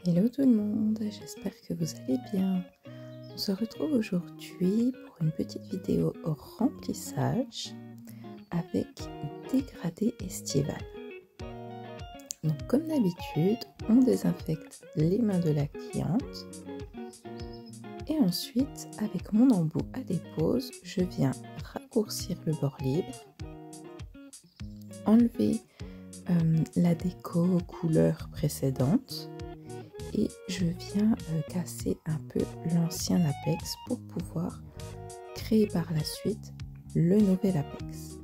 Hello tout le monde, j'espère que vous allez bien. On se retrouve aujourd'hui pour une petite vidéo au remplissage avec dégradé estival. Donc comme d'habitude, on désinfecte les mains de la cliente et ensuite avec mon embout à dépose, je viens raccourcir le bord libre, enlever la déco couleur précédente et je viens casser un peu l'ancien apex pour pouvoir créer par la suite le nouvel apex.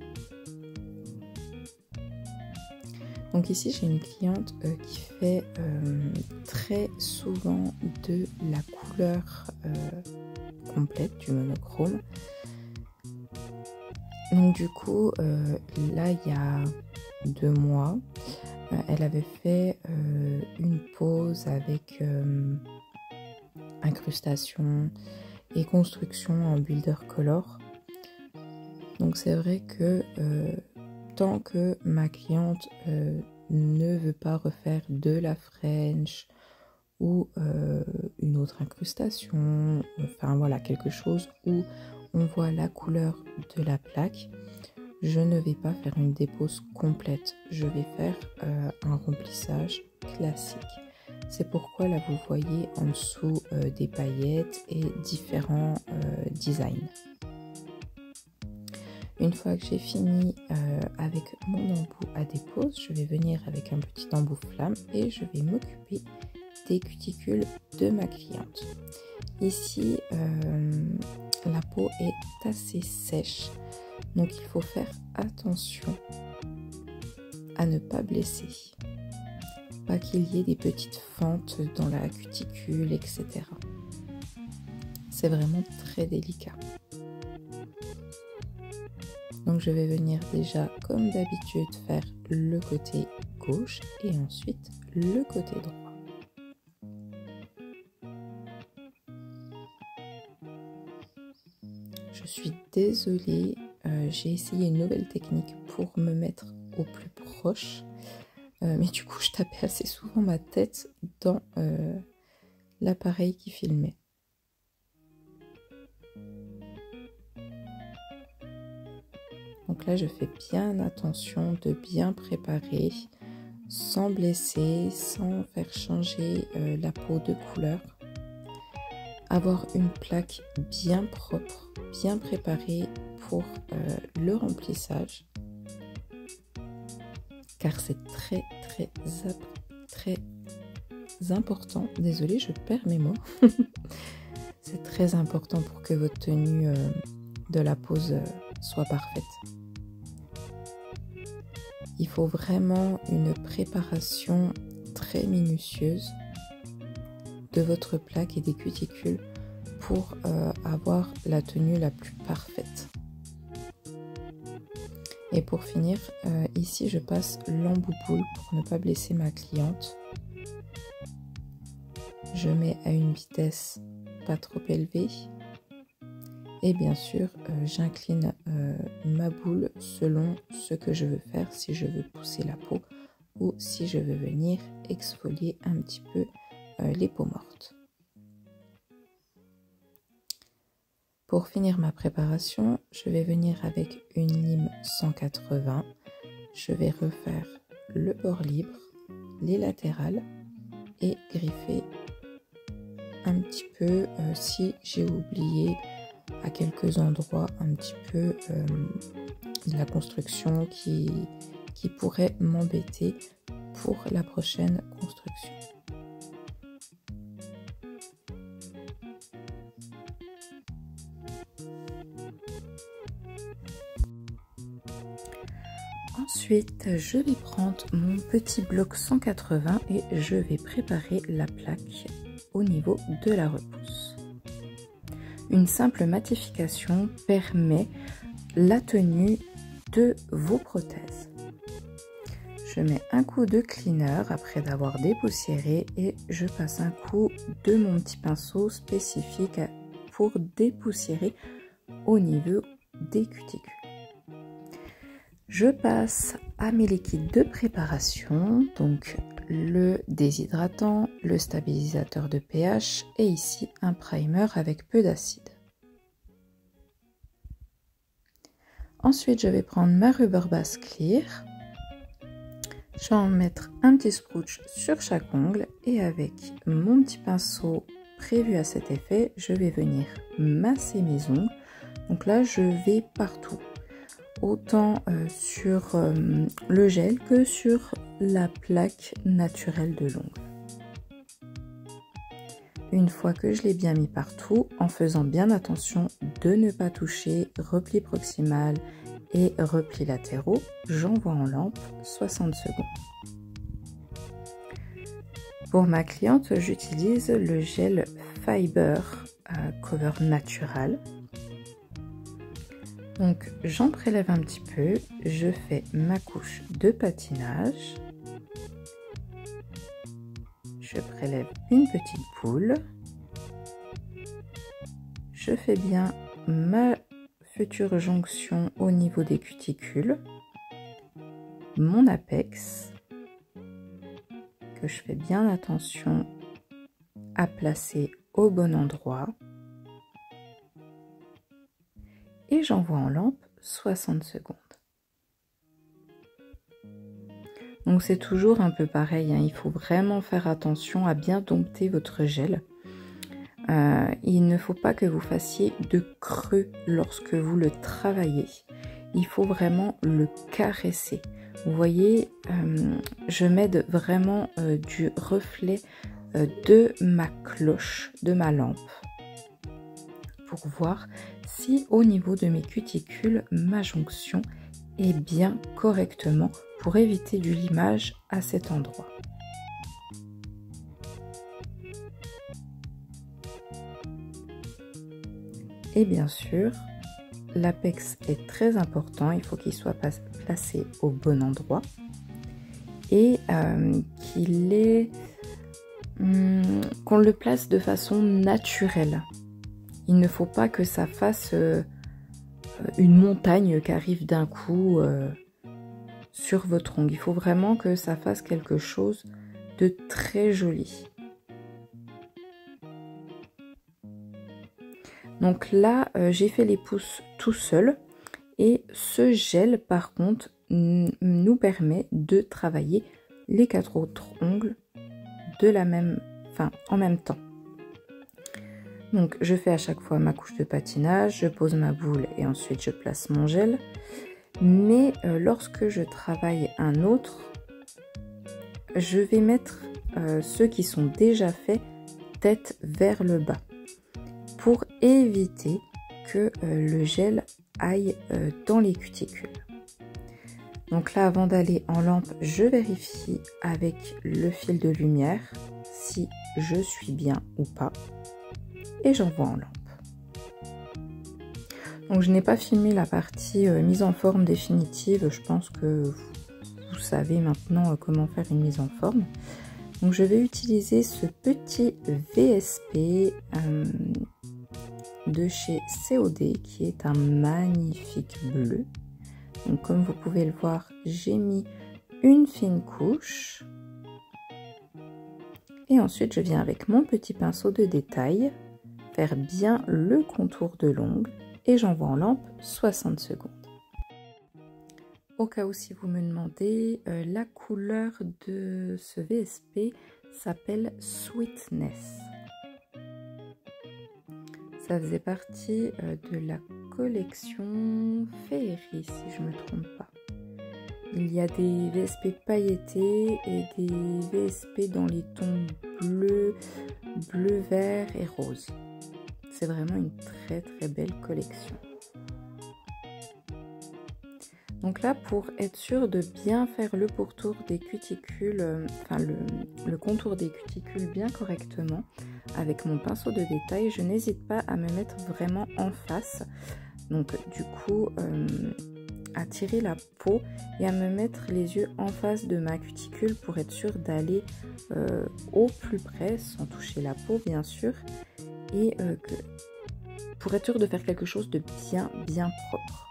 Donc ici j'ai une cliente qui fait très souvent de la couleur complète du monochrome. Donc du coup là il y a 2 mois elle avait fait une pose avec incrustation et construction en builder color. Donc c'est vrai que tant que ma cliente ne veut pas refaire de la French ou une autre incrustation, enfin voilà, quelque chose où on voit la couleur de la plaque, je ne vais pas faire une dépose complète, je vais faire un remplissage classique. C'est pourquoi là vous voyez en dessous des paillettes et différents designs. Une fois que j'ai fini avec mon embout à dépose, je vais venir avec un petit embout flamme et je vais m'occuper des cuticules de ma cliente. Ici, la peau est assez sèche, donc il faut faire attention à ne pas blesser, pas qu'il y ait des petites fentes dans la cuticule, etc. C'est vraiment très délicat. Donc je vais venir déjà comme d'habitude faire le côté gauche et ensuite le côté droit. Je suis désolée, j'ai essayé une nouvelle technique pour me mettre au plus proche, mais du coup je tapais assez souvent ma tête dans l'appareil qui filmait. Donc là je fais bien attention de bien préparer, sans blesser, sans faire changer la peau de couleur. Avoir une plaque bien propre, bien préparée pour le remplissage, car c'est très important. Désolée, je perds mes mots. C'est très important pour que votre tenue de la pose soit parfaite. Il faut vraiment une préparation très minutieuse de votre plaque et des cuticules pour avoir la tenue la plus parfaite. Et pour finir, ici je passe l'embout boule pour ne pas blesser ma cliente. Je mets à une vitesse pas trop élevée et bien sûr j'incline ma boule selon ce que je veux faire, si je veux pousser la peau ou si je veux venir exfolier un petit peu les peaux mortes. Pour finir ma préparation, je vais venir avec une lime 180. Je vais refaire le bord libre, les latérales et griffer un petit peu si j'ai oublié à quelques endroits un petit peu de la construction qui pourrait m'embêter pour la prochaine construction. Ensuite, je vais prendre mon petit bloc 180 et je vais préparer la plaque au niveau de la repousse. Une simple matification permet la tenue de vos prothèses. Je mets un coup de cleaner après d'avoir dépoussiéré et je passe un coup de mon petit pinceau spécifique pour dépoussiérer au niveau des cuticules. Je passe à mes liquides de préparation, donc le déshydratant, le stabilisateur de pH et ici un primer avec peu d'acide. Ensuite, je vais prendre ma Rubber Base Clear. Je vais en mettre un petit sprouch sur chaque ongle et avec mon petit pinceau prévu à cet effet, je vais venir masser mes ongles. Donc là, je vais partout, autant sur le gel que sur la plaque naturelle de l'ongle. Une fois que je l'ai bien mis partout, en faisant bien attention de ne pas toucher repli proximal et replis latéraux, j'envoie en lampe 60 secondes. Pour ma cliente, j'utilise le gel Fiber Cover Natural. Donc j'en prélève un petit peu, je fais ma couche de patinage. Je prélève une petite boule. Je fais bien ma future jonction au niveau des cuticules. Mon apex, que je fais bien attention à placer au bon endroit. Et j'envoie en lampe 60 secondes. Donc c'est toujours un peu pareil, hein. Il faut vraiment faire attention à bien dompter votre gel. Il ne faut pas que vous fassiez de creux lorsque vous le travaillez. Il faut vraiment le caresser. Vous voyez, je m'aide vraiment du reflet de ma cloche, de ma lampe, pour voir si au niveau de mes cuticules, ma jonction est bien correctement pour éviter du limage à cet endroit. Et bien sûr, l'apex est très important, il faut qu'il soit placé au bon endroit et qu'on le place de façon naturelle. Il ne faut pas que ça fasse une montagne qui arrive d'un coup sur votre ongle. Il faut vraiment que ça fasse quelque chose de très joli. Donc là, j'ai fait les pouces tout seul et ce gel par contre nous permet de travailler les 4 autres ongles en même temps. Donc je fais à chaque fois ma couche de patinage, je pose ma boule et ensuite je place mon gel. Mais lorsque je travaille un autre, je vais mettre ceux qui sont déjà faits tête vers le bas pour éviter que le gel aille dans les cuticules. Donc là, avant d'aller en lampe, je vérifie avec le fil de lumière si je suis bien ou pas et j'envoie en lampe. Donc je n'ai pas filmé la partie mise en forme définitive, je pense que vous savez maintenant comment faire une mise en forme. Donc je vais utiliser ce petit VSP de chez COD qui est un magnifique bleu. Donc comme vous pouvez le voir, j'ai mis une fine couche. Et ensuite je viens avec mon petit pinceau de détail faire bien le contour de l'ongle et j'envoie en lampe 60 secondes. Au cas où si vous me demandez, la couleur de ce VSP s'appelle Sweetness. Ça faisait partie de la collection Féerie, si je ne me trompe pas. Il y a des VSP pailletés et des VSP dans les tons bleu, bleu, vert et rose. C'est vraiment une très très belle collection. Donc là, pour être sûr de bien faire le pourtour des cuticules, le contour des cuticules bien correctement, avec mon pinceau de détail, je n'hésite pas à me mettre vraiment en face. Donc du coup, à tirer la peau et à me mettre les yeux en face de ma cuticule pour être sûr d'aller au plus près, sans toucher la peau bien sûr, et pour être sûr de faire quelque chose de bien propre.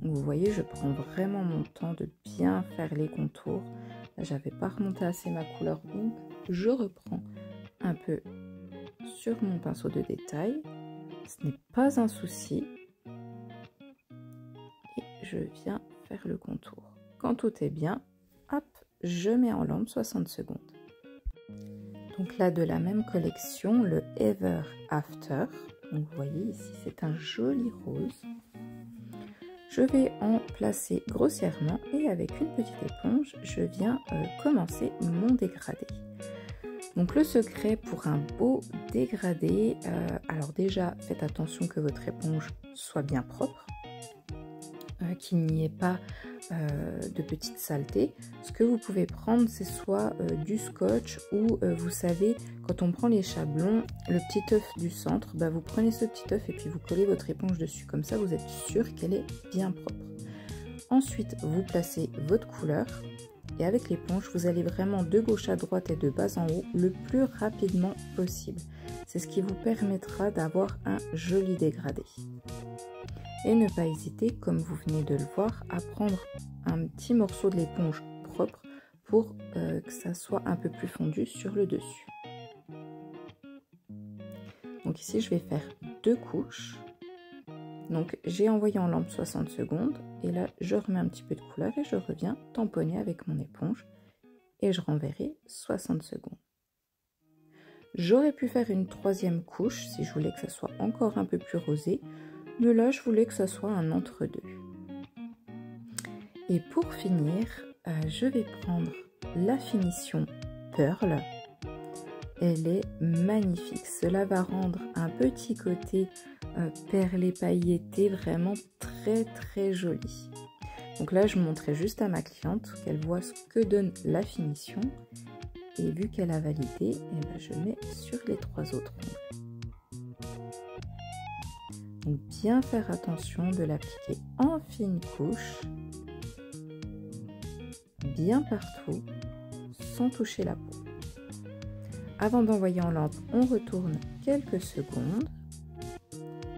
Vous voyez, je prends vraiment mon temps de bien faire les contours. Là, j'avais pas remonté assez ma couleur, donc je reprends un peu sur mon pinceau de détail. Ce n'est pas un souci. Et je viens faire le contour. Quand tout est bien, hop, je mets en lampe 60 secondes. Donc là, de la même collection, le Ever After. Donc vous voyez ici, c'est un joli rose. Je vais en placer grossièrement et avec une petite éponge, je viens commencer mon dégradé. Donc le secret pour un beau dégradé, alors déjà faites attention que votre éponge soit bien propre, qu'il n'y ait pas de petites saletés. Ce que vous pouvez prendre, c'est soit du scotch ou vous savez, quand on prend les chablons, le petit œuf du centre, vous prenez ce petit œuf et puis vous collez votre éponge dessus. Comme ça, vous êtes sûr qu'elle est bien propre. Ensuite, vous placez votre couleur et avec l'éponge, vous allez vraiment de gauche à droite et de bas en haut le plus rapidement possible. C'est ce qui vous permettra d'avoir un joli dégradé. Et ne pas hésiter, comme vous venez de le voir, à prendre un petit morceau de l'éponge propre pour que ça soit un peu plus fondu sur le dessus. Donc ici, je vais faire 2 couches. Donc j'ai envoyé en lampe 60 secondes et là, je remets un petit peu de couleur et je reviens tamponner avec mon éponge et je renverrai 60 secondes. J'aurais pu faire une 3e couche si je voulais que ça soit encore un peu plus rosé. Mais là, je voulais que ça soit un entre-deux. Et pour finir, je vais prendre la finition Pearl. Elle est magnifique. Cela va rendre un petit côté perlé pailleté vraiment très joli. Donc là, je montrais juste à ma cliente qu'elle voit ce que donne la finition. Et vu qu'elle a validé, je mets sur les 3 autres ongles. Donc bien faire attention de l'appliquer en fine couche, bien partout, sans toucher la peau. Avant d'envoyer en lampe, on retourne quelques secondes,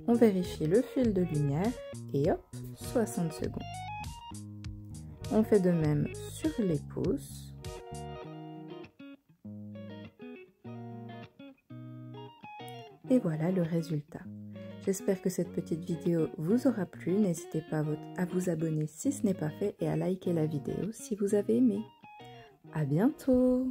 on vérifie le fil de lumière et hop, 60 secondes. On fait de même sur les pouces. Et voilà le résultat. J'espère que cette petite vidéo vous aura plu. N'hésitez pas à vous abonner si ce n'est pas fait et à liker la vidéo si vous avez aimé. À bientôt!